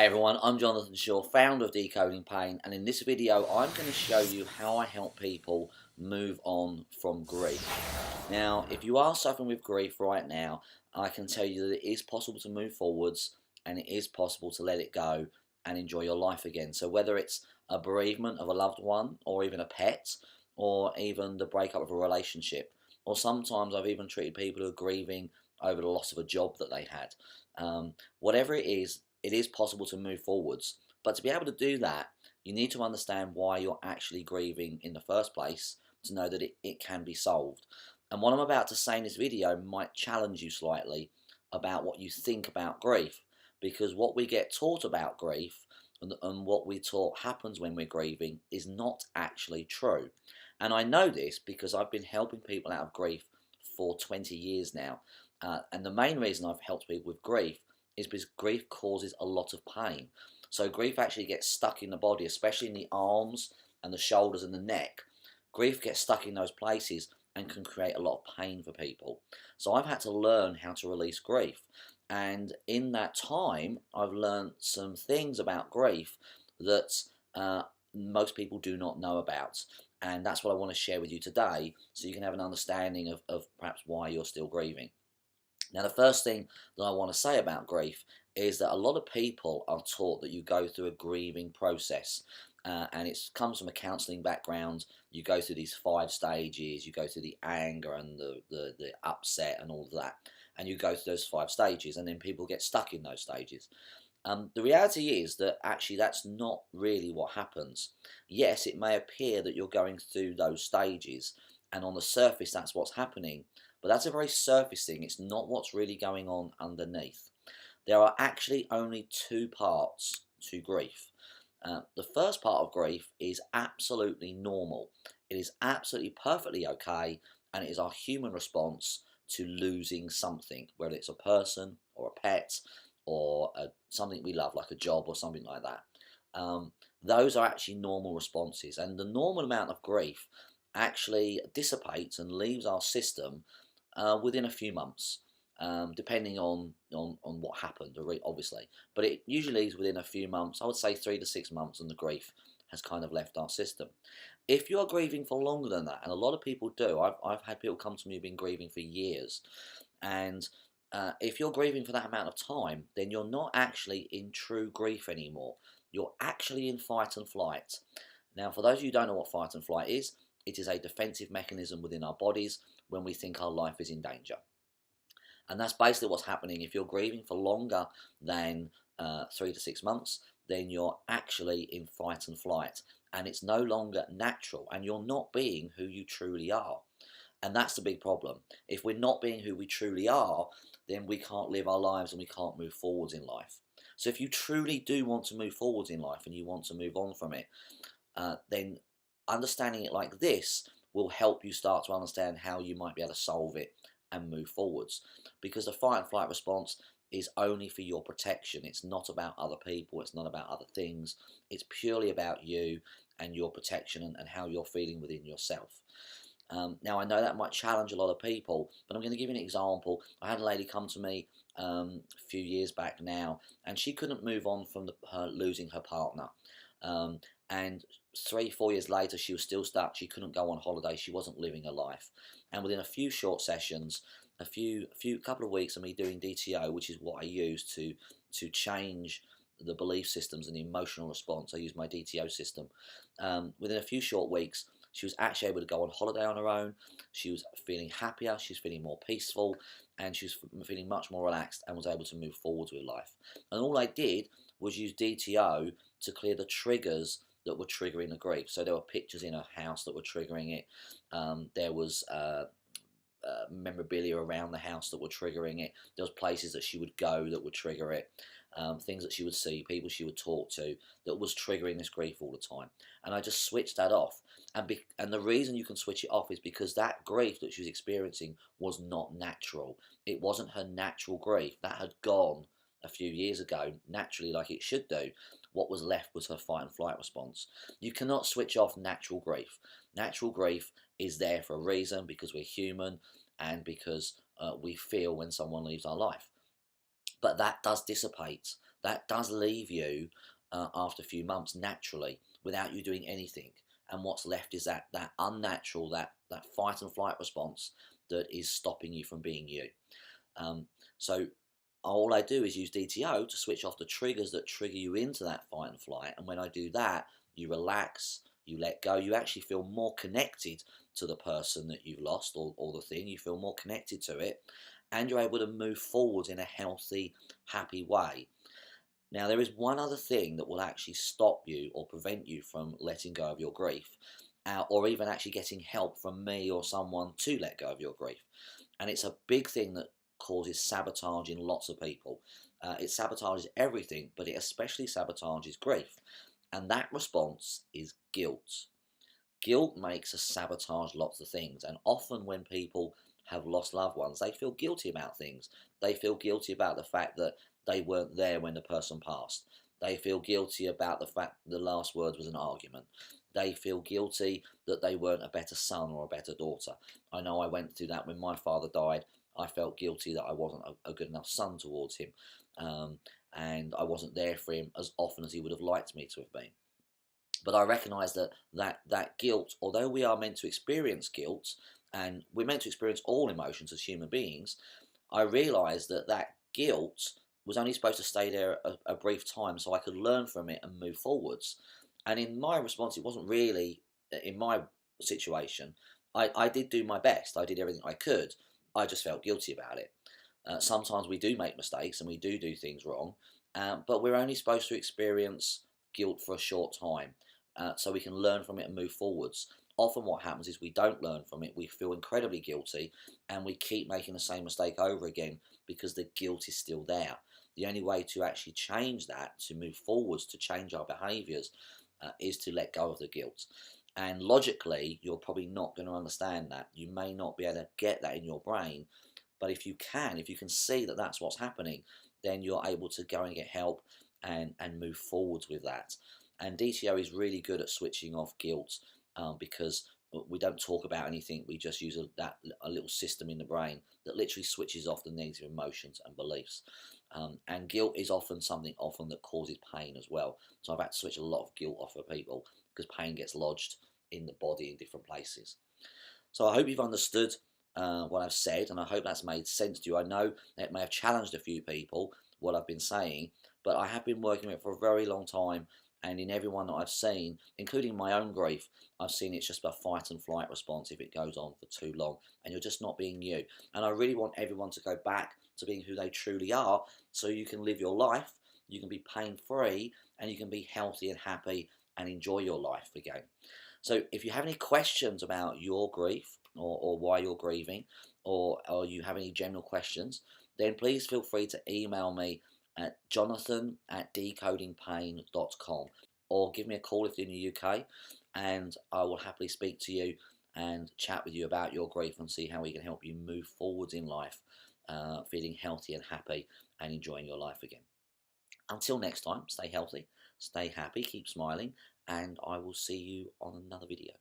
Hey everyone, I'm Jonathan Shaw, founder of Decoding Pain, and in this video I'm going to show you how I help people move on from grief. Now, if you are suffering with grief right now, I can tell you that it is possible to move forwards and it is possible to let it go and enjoy your life again. So whether it's a bereavement of a loved one or even a pet or even the breakup of a relationship, or sometimes I've even treated people who are grieving over the loss of a job that they had. Whatever it is possible to move forwards. But to be able to do that, you need to understand why you're actually grieving in the first place to know that it can be solved. And what I'm about to say in this video might challenge you slightly about what you think about grief, because what we get taught about grief and what we taught happens when we're grieving is not actually true. And I know this because I've been helping people out of grief for 20 years now. And the main reason I've helped people with grief is because grief causes a lot of pain. So grief actually gets stuck in the body, especially in the arms and the shoulders and the neck. Grief gets stuck in those places and can create a lot of pain for people. So I've had to learn how to release grief. And in that time, I've learned some things about grief that most people do not know about. And that's what I want to share with you today so you can have an understanding of perhaps why you're still grieving. Now, the first thing that I want to say about grief is that a lot of people are taught that you go through a grieving process, and it comes from a counselling background. You go through these 5 stages, you go through the anger and the upset and all of that, and you go through those 5 stages, and then people get stuck in those stages. The reality is that actually that's not really what happens. Yes, it may appear that you're going through those stages, and on the surface that's what's happening, but that's a very surface thing. It's not what's really going on underneath. There are actually only 2 parts to grief. The first part of grief is absolutely normal. It is absolutely perfectly okay, and it is our human response to losing something, whether it's a person or a pet or something we love, like a job or something like that. Those are actually normal responses, and the normal amount of grief actually dissipates and leaves our system within a few months, depending on what happened, obviously. But it usually is within a few months. I would say 3 to 6 months, and the grief has kind of left our system. If you're grieving for longer than that, and a lot of people do, I've had people come to me who've been grieving for years, and if you're grieving for that amount of time, then you're not actually in true grief anymore. You're actually in fight and flight. Now, for those of you who don't know what fight and flight is, it is a defensive mechanism within our bodies when we think our life is in danger. And that's basically what's happening. If you're grieving for longer than 3 to 6 months, then you're actually in fight and flight. And it's no longer natural, and you're not being who you truly are. And that's the big problem. If we're not being who we truly are, then we can't live our lives and we can't move forwards in life. So if you truly do want to move forwards in life and you want to move on from it, then understanding it like this will help you start to understand how you might be able to solve it and move forwards. Because the fight and flight response is only for your protection. It's not about other people. It's not about other things. It's purely about you and your protection and how you're feeling within yourself. Now, I know that might challenge a lot of people, but I'm going to give you an example. I had a lady come to me a few years back now, and she couldn't move on from her losing her partner. And 3-4 years later, she was still stuck. She couldn't go on holiday. She wasn't living her life. And within a few short sessions, a couple of weeks of me doing DTO, which is what I use to change the belief systems and the emotional response. I use my DTO system. Within a few short weeks, she was actually able to go on holiday on her own. She was feeling happier. She was feeling more peaceful, and she was feeling much more relaxed and was able to move forwards with life. And all I did was use DTO to clear the triggers that were triggering the grief. So there were pictures in her house that were triggering it. There was memorabilia around the house that were triggering it. There was places that she would go that would trigger it. Things that she would see, people she would talk to, that was triggering this grief all the time. And I just switched that off. And the reason you can switch it off is because that grief that she was experiencing was not natural. It wasn't her natural grief. That had gone a few years ago, naturally, like it should do. What was left was her fight and flight response. You cannot switch off natural grief. Natural grief is there for a reason, because we're human and because we feel when someone leaves our life. But that does dissipate. that does leave you after a few months naturally without you doing anything. And what's left is that unnatural, that fight and flight response that is stopping you from being you. So all I do is use DTO to switch off the triggers that trigger you into that fight and flight. And when I do that, you relax, you let go, you actually feel more connected to the person that you've lost, or the thing. You feel more connected to it, and you're able to move forward in a healthy, happy way. Now, there is one other thing that will actually stop you or prevent you from letting go of your grief, or even actually getting help from me or someone to let go of your grief. And it's a big thing that causes sabotage in lots of people. It sabotages everything, but it especially sabotages grief. And that response is guilt. Guilt makes us sabotage lots of things, and often when people have lost loved ones, they feel guilty about things. They feel guilty about the fact that they weren't there when the person passed. They feel guilty about the fact the last word was an argument. They feel guilty that they weren't a better son or a better daughter. I know I went through that when my father died. I felt guilty that I wasn't a good enough son towards him, and I wasn't there for him as often as he would have liked me to have been. But I recognise that guilt, although we are meant to experience guilt, and we're meant to experience all emotions as human beings, I realised that guilt was only supposed to stay there a brief time so I could learn from it and move forwards. And in my response, it wasn't really, in my situation, I did do my best. I did everything I could. I just felt guilty about it. Sometimes we do make mistakes and we do things wrong, but we're only supposed to experience guilt for a short time, so we can learn from it and move forwards. Often what happens is we don't learn from it, we feel incredibly guilty, and we keep making the same mistake over again because the guilt is still there. The only way to actually change that, to move forwards, to change our behaviours, is to let go of the guilt. And logically, you're probably not going to understand that. You may not be able to get that in your brain, but if you can see that that's what's happening, then you're able to go and get help and move forwards with that. And DTO is really good at switching off guilt, because we don't talk about anything. We just use a little system in the brain that literally switches off the negative emotions and beliefs. And guilt is often something that causes pain as well. So I've had to switch a lot of guilt off for people because pain gets lodged in the body in different places. So I hope you've understood what I've said, and I hope that's made sense to you. I know it may have challenged a few people, what I've been saying, but I have been working with it for a very long time, and in everyone that I've seen, including my own grief, I've seen it's just a fight and flight response if it goes on for too long, and you're just not being you. And I really want everyone to go back to being who they truly are, so you can live your life, you can be pain-free, and you can be healthy and happy and enjoy your life again. So if you have any questions about your grief, or why you're grieving, or you have any general questions, then please feel free to email me at jonathan@decodingpain.com, or give me a call if you're in the UK, and I will happily speak to you and chat with you about your grief and see how we can help you move forwards in life, feeling healthy and happy and enjoying your life again. Until next time, stay healthy, stay happy, keep smiling, and I will see you on another video.